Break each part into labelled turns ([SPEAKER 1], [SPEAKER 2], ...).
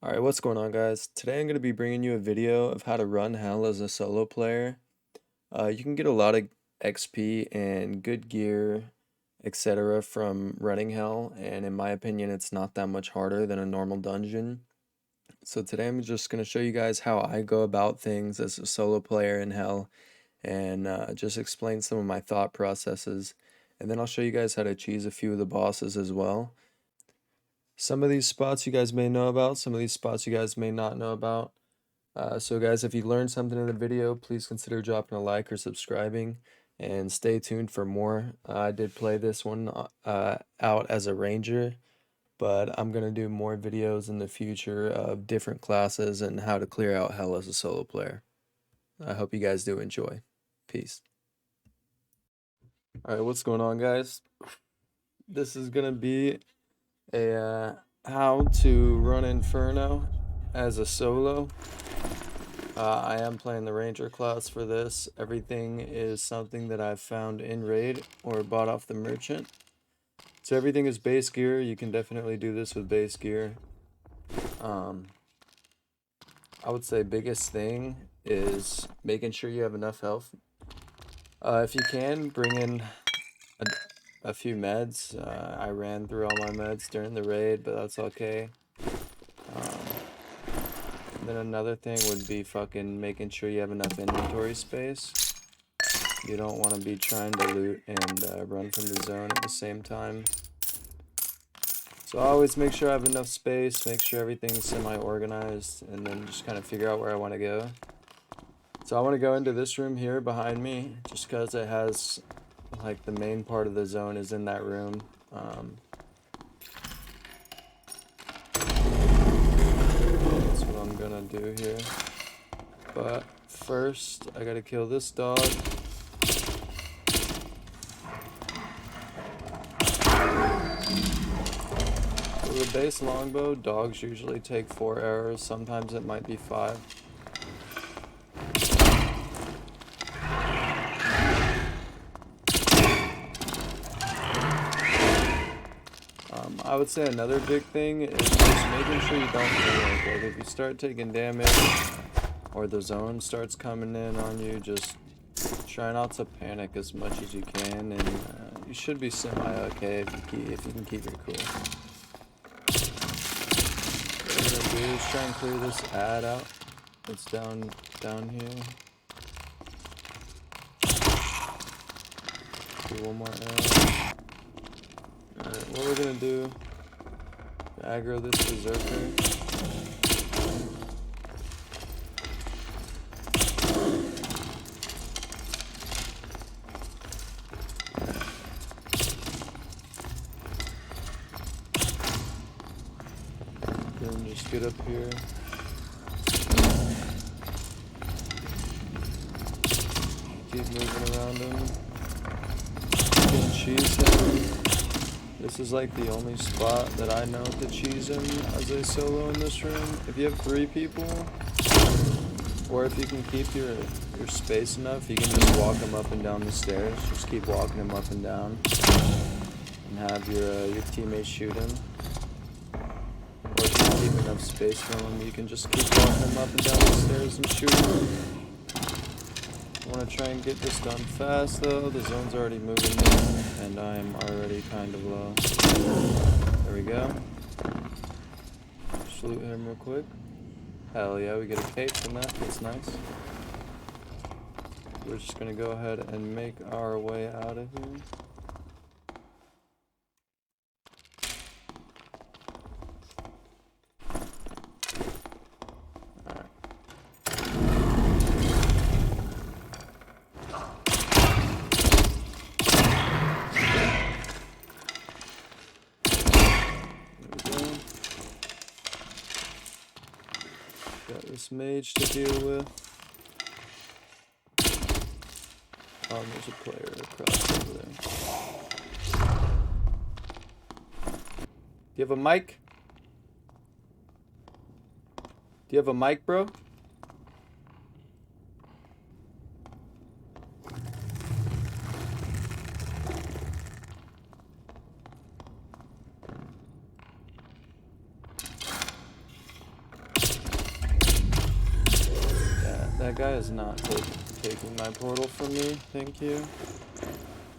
[SPEAKER 1] Alright, what's going on, guys? Today I'm going to be bringing you a video of how to run hell as a solo player. You can get a lot of XP and good gear, etc. from running hell, and in my opinion it's not that much harder than a normal dungeon. So today I'm just going to show you guys how I go about things as a solo player in hell, and just explain some of my thought processes. And then I'll show you guys how to cheese a few of the bosses as well. Some of these spots you guys may know about, some of these spots you guys may not know about. So guys, if you learned something in the video, please consider dropping a like or subscribing, and stay tuned for more. I did play this one out as a ranger, but I'm going to do more videos in the future of different classes and how to clear out hell as a solo player. I hope you guys do enjoy. Peace. Alright, what's going on, guys? This is going to be a how to run Inferno as a solo. I am playing the Ranger class for this. Everything is something that I've found in raid or bought off the merchant. So everything is base gear. You can definitely do this with base gear. I would say biggest thing is making sure you have enough health. If you can, bring in a few meds. I ran through all my meds during the raid, but that's okay. Then another thing would be fucking making sure you have enough inventory space. You don't want to be trying to loot and run from the zone at the same time. So I always make sure I have enough space, make sure everything's semi-organized, and then just kind of figure out where I want to go. So I want to go into this room here behind me, just because it has, like, the main part of the zone is in that room. That's what I'm gonna do here. But first, I gotta kill this dog. For the base longbow, dogs usually take 4 arrows, sometimes it might be 5. I would say another big thing is just making sure you don't panic. Like, if you start taking damage or the zone starts coming in on you, just try not to panic as much as you can, and you should be semi-okay if you can keep your cool. What I'm gonna do is try and clear this ad out. It's down here. Do one more ad. Alright, what we're gonna do, aggro this berserker. Then just get up here. Keep moving around him. Can cheese him. This is like the only spot that I know to cheese him as a solo in this room. If you have 3 people, or if you can keep your space enough, you can just walk him up and down the stairs. Just keep walking him up and down, and have your teammates shoot him. Or if you keep enough space from him, you can just keep walking him up and down the stairs and shoot him. I want to try and get this done fast though. The zone's already moving in, and I'm already kind of low. There we go. Just loot him real quick. Hell yeah, we get a cape from that. That's nice. We're just gonna go ahead and make our way out of here. Got this mage to deal with. Oh, there's a player across over there. Do you have a mic? Do you have a mic, bro? that guy is not taking my portal from me. Thank you.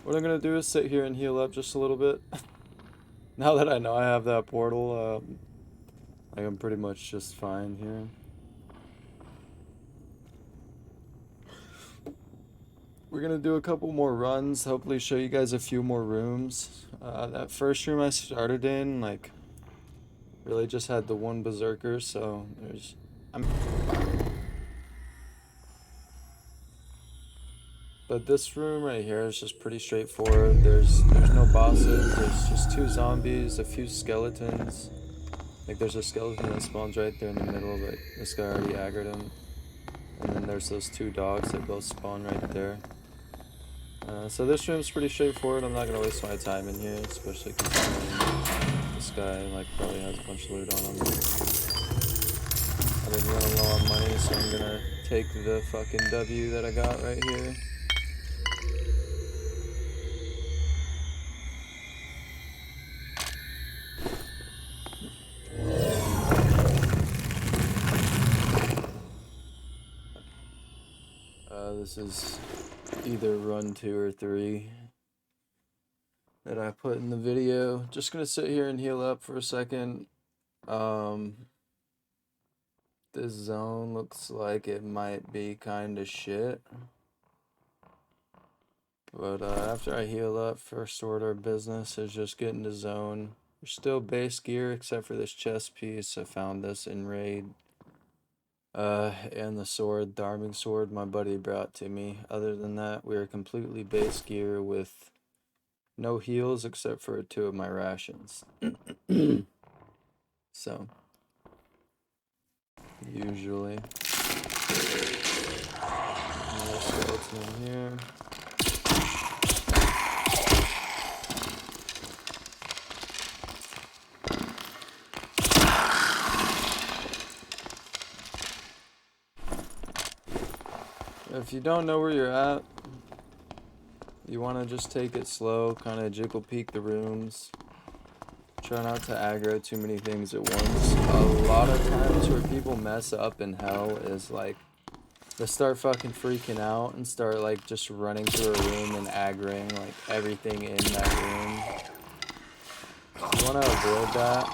[SPEAKER 1] What I'm gonna do is sit here and heal up just a little bit. Now that I know I have that portal, like I'm pretty much just fine here. We're gonna do a couple more runs, hopefully show you guys a few more rooms. That first room I started in, like, really just had the one berserker, so but this room right here is just pretty straightforward. There's no bosses, there's just 2 zombies, a few skeletons. Like there's a skeleton that spawns right there in the middle, but this guy already aggroed him. And then there's those 2 dogs that both spawn right there. So this room's pretty straightforward. I'm not gonna waste my time in here, especially considering this guy like probably has a bunch of loot on him. I've been running low on money, so I'm gonna take the fucking W that I got right here. This is either run 2 or 3 that I put in the video. Just gonna sit here and heal up for a second. This zone looks like it might be kinda shit. But after I heal up, first order of business is just get into zone. We're still base gear except for this chest piece. I found this in raid. And the sword, the arming sword my buddy brought to me. Other than that, we are completely base gear with no heals except for 2 of my rations. So, usually. Another skeleton in here. If you don't know where you're at, you want to just take it slow, kind of jiggle peek the rooms. Try not to aggro too many things at once. A lot of times where people mess up in hell is like, they start fucking freaking out and start like just running through a room and aggroing like everything in that room. You want to avoid that.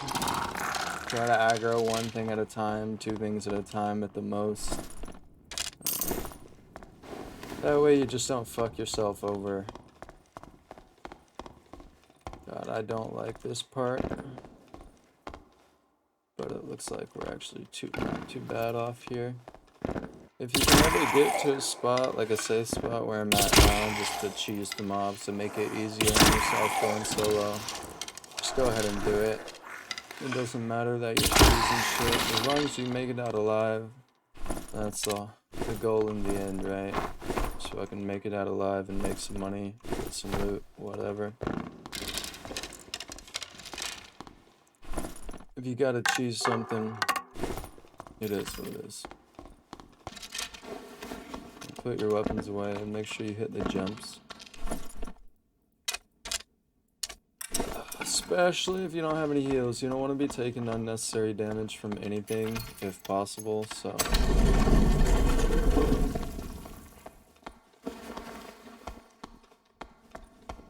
[SPEAKER 1] Try to aggro 1 thing at a time, 2 things at a time at the most. That way you just don't fuck yourself over. God, I don't like this part. But it looks like we're actually not too bad off here. If you can ever get to a spot, like a safe spot where I'm at now, just to cheese the mobs to make it easier on yourself going solo, just go ahead and do it. It doesn't matter that you're cheesing shit, as long as you make it out alive. That's all. The goal in the end, right? So I can make it out alive and make some money, get some loot, whatever. If you gotta cheese something, it is what it is. Put your weapons away and make sure you hit the jumps. Especially if you don't have any heals. You don't want to be taking unnecessary damage from anything, if possible, so...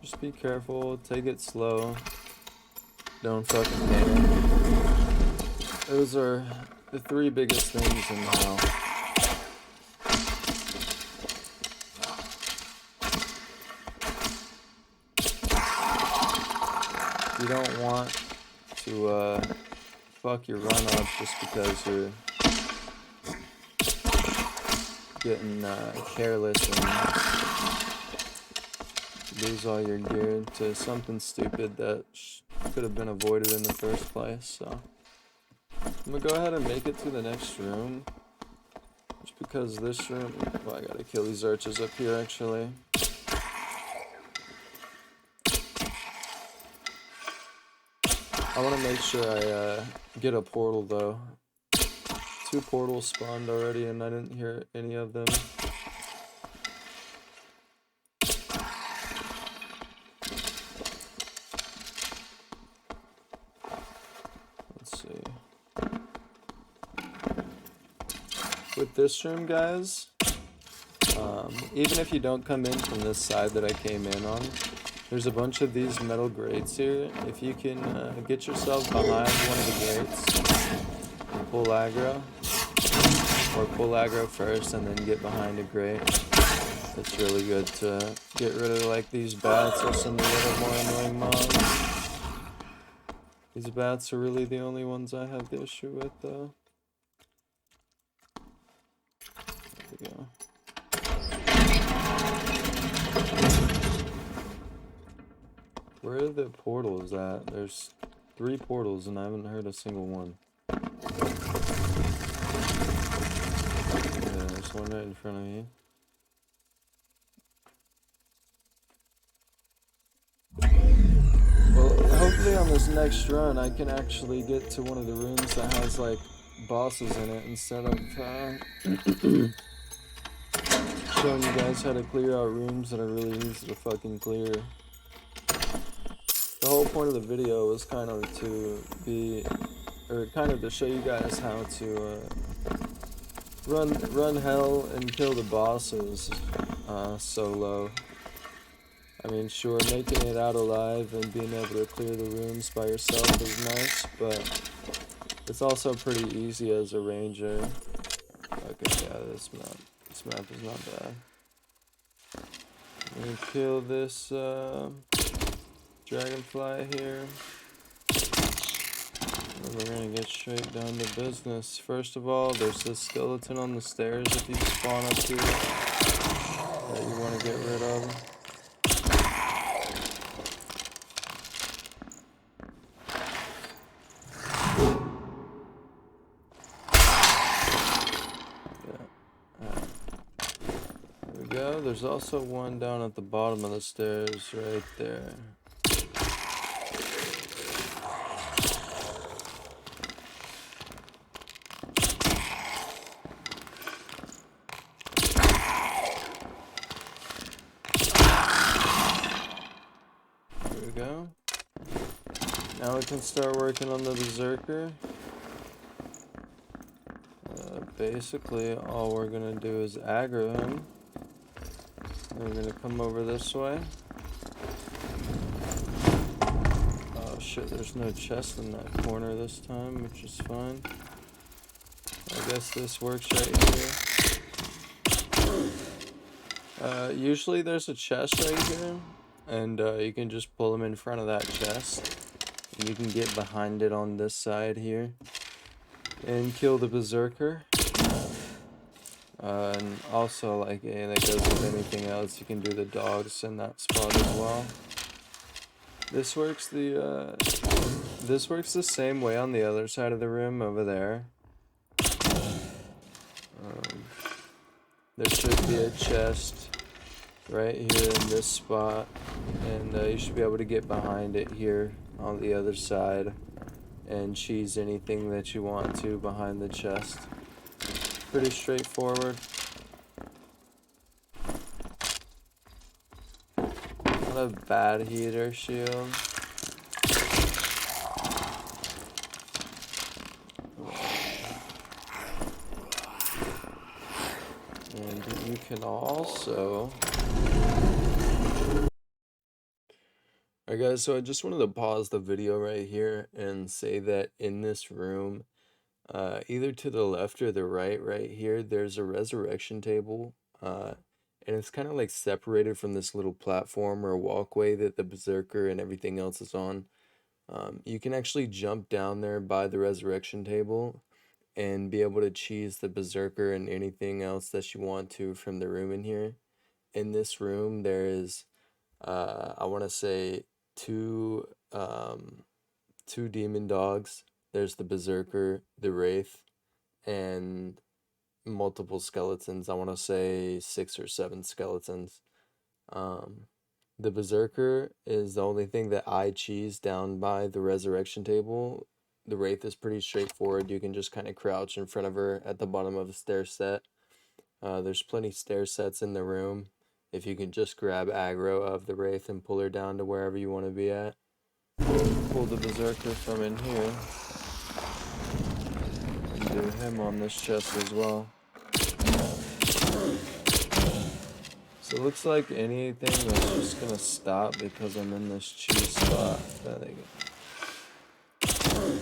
[SPEAKER 1] Just be careful, take it slow. Don't fucking panic. Those are the 3 biggest things in hell. You don't want to fuck your run up just because you're getting careless and lose all your gear to something stupid that could have been avoided in the first place. So I'm gonna go ahead and make it to the next room, just because this room, well, I gotta kill these archers up here actually. I want to make sure I get a portal though. 2 portals spawned already and I didn't hear any of them. Let's see. With this room, guys, Even if you don't come in from this side that I came in on, there's a bunch of these metal grates here. If you can get yourself behind one of the grates and pull aggro, or pull aggro first and then get behind a grate, it's really good to get rid of like these bats or some little more annoying mobs. These bats are really the only ones I have the issue with though. There we go. Where are the portals at? There's 3 portals and I haven't heard a single one. Yeah, there's one right in front of me. Well, hopefully on this next run I can actually get to one of the rooms that has like bosses in it instead of showing you guys how to clear out rooms that are really easy to fucking clear. The whole point of the video was kind of to show you guys how to run hell and kill the bosses solo. I mean, sure, making it out alive and being able to clear the rooms by yourself is nice, but it's also pretty easy as a ranger. Okay, yeah, this map is not bad. I'm gonna kill this dragonfly here. And we're gonna get straight down to business. First of all, there's this skeleton on the stairs if you spawn up here that you want to get rid of. There's also one down at the bottom of the stairs right there. There we go. Now we can start working on the berserker. Basically, all we're gonna do is aggro him. We're gonna come over this way. Oh shit, there's no chest in that corner this time, which is fine. I guess this works right here. Usually there's a chest right here, and you can just pull them in front of that chest. And you can get behind it on this side here and kill the berserker. And also, like, that goes with anything else, you can do the dogs in that spot as well. This works the same way on the other side of the room over there. There should be a chest right here in this spot, and you should be able to get behind it here on the other side and cheese anything that you want to behind the chest. Pretty straightforward. Not a bad heater shield. And you can also... Alright guys, so I just wanted to pause the video right here and say that in this room, either to the left or the right here, there's a resurrection table, and it's kind of like separated from this little platform or walkway that the berserker and everything else is on. You can actually jump down there by the resurrection table and be able to cheese the berserker and anything else that you want to from the room in here. In this room, there is, I want to say, two demon dogs. There's the berserker, the wraith, and multiple skeletons. I want to say 6 or 7 skeletons. The berserker is the only thing that I cheese down by the resurrection table. The wraith is pretty straightforward. You can just kind of crouch in front of her at the bottom of the stair set. There's plenty stair sets in the room. If you can just grab aggro of the wraith and pull her down to wherever you want to be at. Pull the berserker from in here. And do him on this chest as well. So it looks like anything is just gonna stop because I'm in this cheese spot. There they go.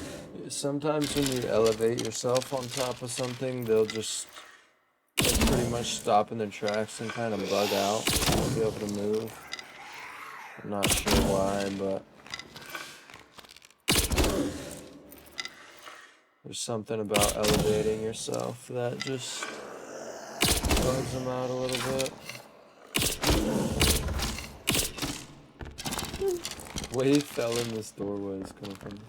[SPEAKER 1] Sometimes when you elevate yourself on top of something, they'll just pretty much stop in their tracks and kind of bug out. Won't be able to move. I'm not sure why, but there's something about elevating yourself that just bugs them out a little bit. The way he fell in this doorway is coming from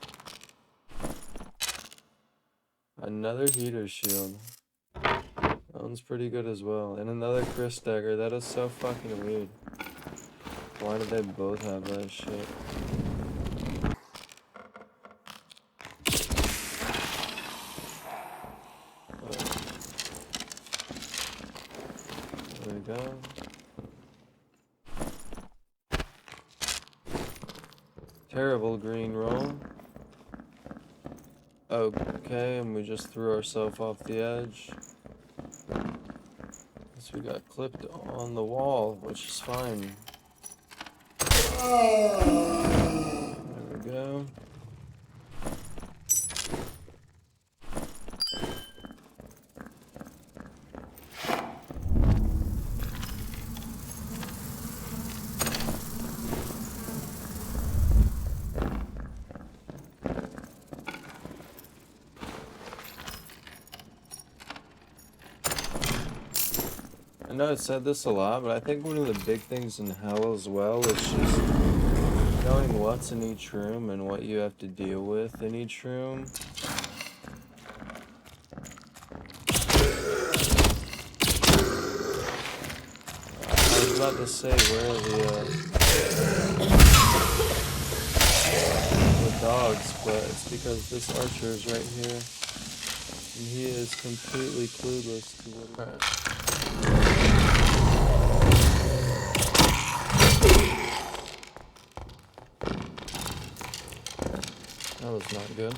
[SPEAKER 1] another heater shield. That one's pretty good as well. And another Chris dagger. That is so fucking weird. Why did they both have that shit? There we go. Terrible green roll. Okay, and we just threw ourselves off the edge. Guess we got clipped on the wall, which is fine. There we go. I know I said this a lot, but I think one of the big things in hell as well is just knowing what's in each room and what you have to deal with in each room. I was about to say where are the dogs, but it's because this archer is right here. And he is completely clueless to what. Alright. That was not good.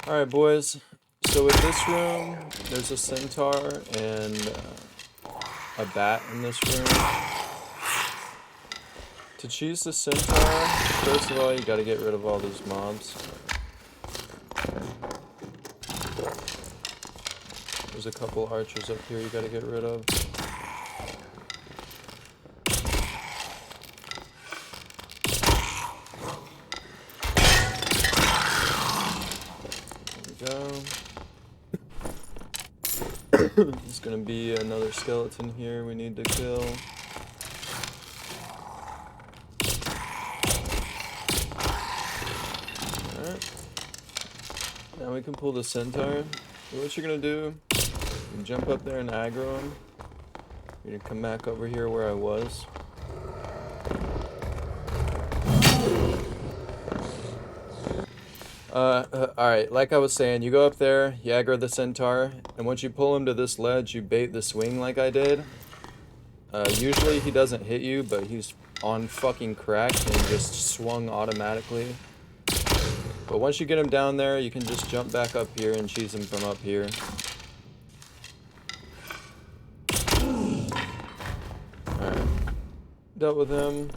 [SPEAKER 1] Alright, boys. So with this room, there's a centaur and a bat in this room. To choose the centaur, first of all, you gotta get rid of all these mobs. There's a couple archers up here you gotta get rid of. There we go. There's gonna be another skeleton here we need to kill. Alright. Now we can pull the centaur. So what you're gonna do, you jump up there and aggro him. You're gonna come back over here where I was. Alright, like I was saying, you go up there, you aggro the centaur, and once you pull him to this ledge, you bait the swing like I did. Usually he doesn't hit you, but he's on fucking crack and just swung automatically. But once you get him down there, you can just jump back up here and cheese him from up here. Alright. Dealt with him.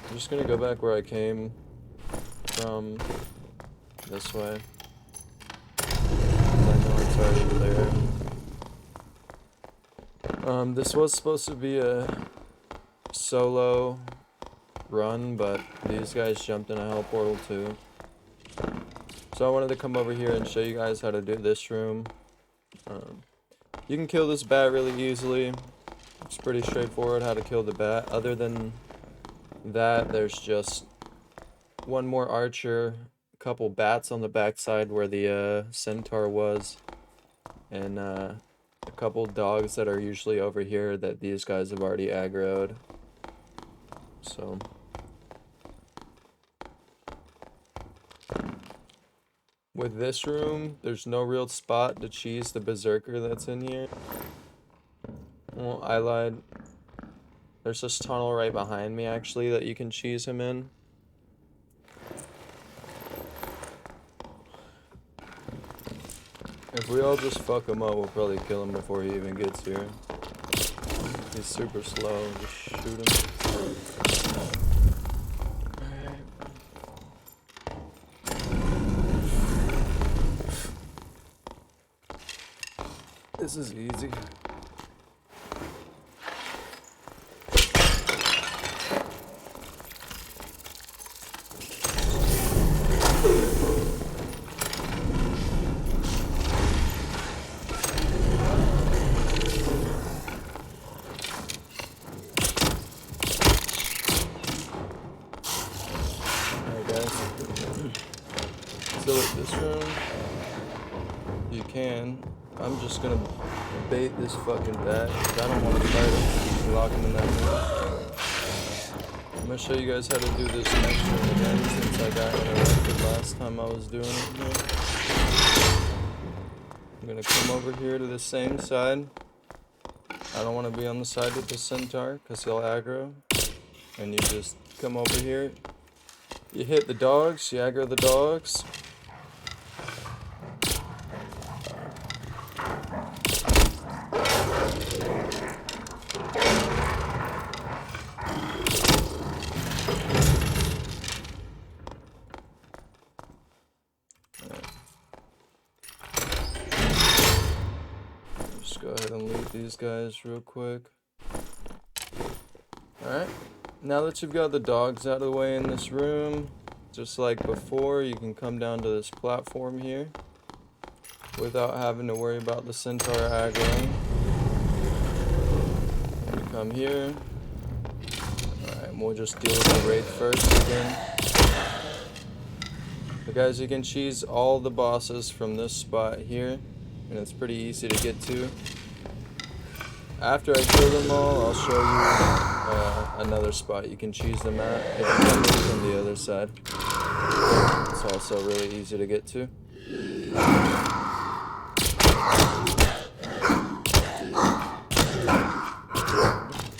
[SPEAKER 1] I'm just gonna go back where I came from, this way. I know it's already there. This was supposed to be a solo run, but these guys jumped in a hell portal too. So I wanted to come over here and show you guys how to do this room. You can kill this bat really easily. It's pretty straightforward how to kill the bat. Other than that, there's just one more archer, a couple bats on the backside where the centaur was, and a couple dogs that are usually over here that these guys have already aggroed. So with this room, there's no real spot to cheese the berserker that's in here. Well, I lied. There's this tunnel right behind me, actually, that you can cheese him in. If we all just fuck him up, we'll probably kill him before he even gets here. He's super slow. Just shoot him. This is easy. So this room, you can. I'm just gonna bait this fucking bat. I don't want to fight him. Just lock him in that room. I'm gonna show you guys how to do this next room again, since I got interrupted last time I was doing it here. I'm gonna come over here to the same side. I don't want to be on the side with the centaur, because he'll aggro. And you just come over here. You hit the dogs, you aggro the dogs. Just go ahead and loot these guys real quick. Alright, now that you've got the dogs out of the way in this room, just like before, you can come down to this platform here without having to worry about the centaur aggroing. You come here. Alright, and we'll just deal with the wraith first again. But guys, you can cheese all the bosses from this spot here, and it's pretty easy to get to. After I kill them all, I'll show you another spot you can cheese them at if you come in from the other side. It's also really easy to get to.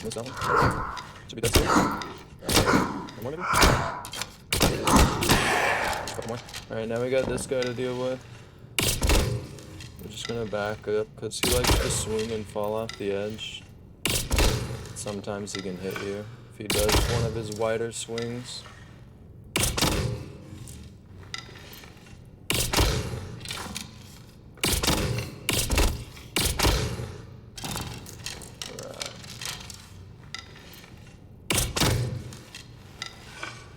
[SPEAKER 1] What's that one? Should be dead soon. One more maybe? A couple more. Alright, now we got this guy to deal with. We're just gonna back up because he likes to swing and fall off the edge. Sometimes he can hit you if he does one of his wider swings.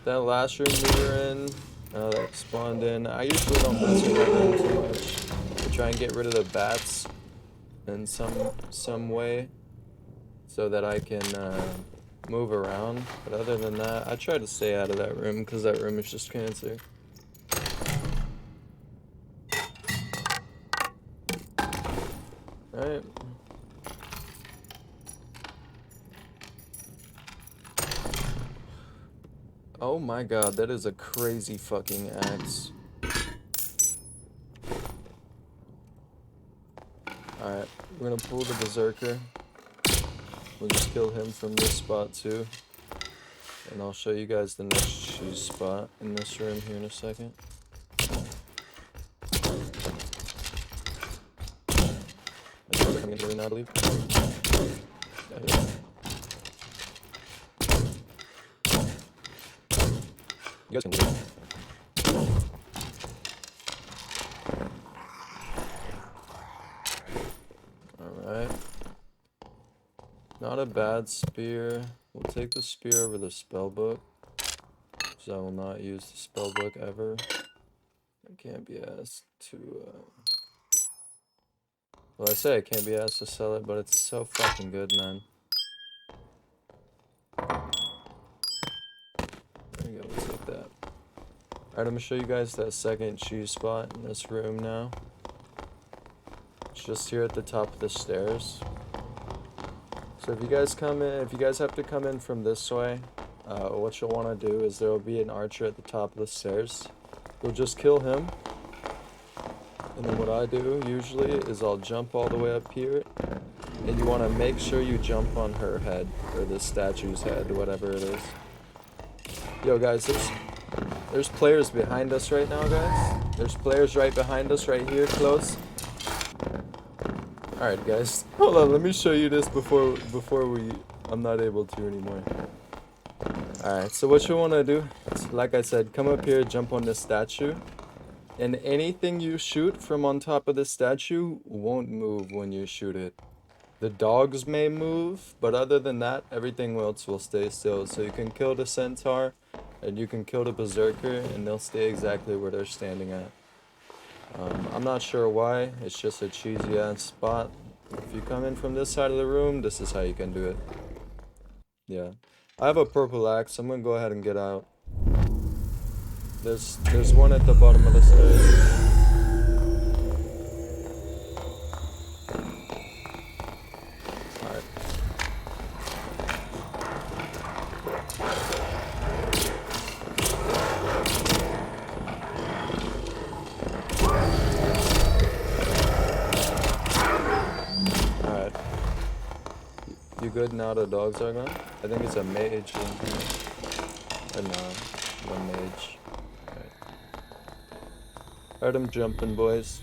[SPEAKER 1] That last room we were in, that spawned in, I usually don't mess with that room too much. I try and get rid of the bats in some way so that I can move around. But other than that, I try to stay out of that room because that room is just cancer. Alright. Oh my god, that is a crazy fucking axe. Alright, we're gonna pull the berserker. We'll just kill him from this spot too. And I'll show you guys the next cheese spot in this room here in a second. They're coming in here now, I believe. Yeah. You guys can leave. Alright. Not a bad spear. We'll take the spear over the spellbook. Because I will not use the spellbook ever. I can't be asked to, well, I say I can't be asked to sell it, but it's so fucking good, man. There you go, we'll take that. Alright, I'm gonna show you guys that second cheese spot in this room now. It's just here at the top of the stairs. So if you guys come in, if you guys have to come in from this way, what you'll want to do is there will be an archer at the top of the stairs. You'll just kill him. And then what I do usually is I'll jump all the way up here. And you want to make sure you jump on her head, or the statue's head, whatever it is. Yo guys, there's players behind us right now, guys. There's players right behind us right here, close. Alright guys, hold on, let me show you this before I'm not able to anymore. Alright, so what you want to do, like I said, come up here, jump on this statue, and anything you shoot from on top of the statue won't move when you shoot it. The dogs may move, but other than that, everything else will stay still. So you can kill the centaur, and you can kill the berserker, and they'll stay exactly where they're standing at. I'm not sure why, it's just a cheesy ass spot. If you come in from this side of the room, this is how you can do it. Yeah. I have a purple axe, I'm gonna go ahead and get out. There's one at the bottom of the stairs. Alright. Alright. You good now the dogs are gone? I think it's a mage. Or no, one mage. Alright. Heard him jumping, boys.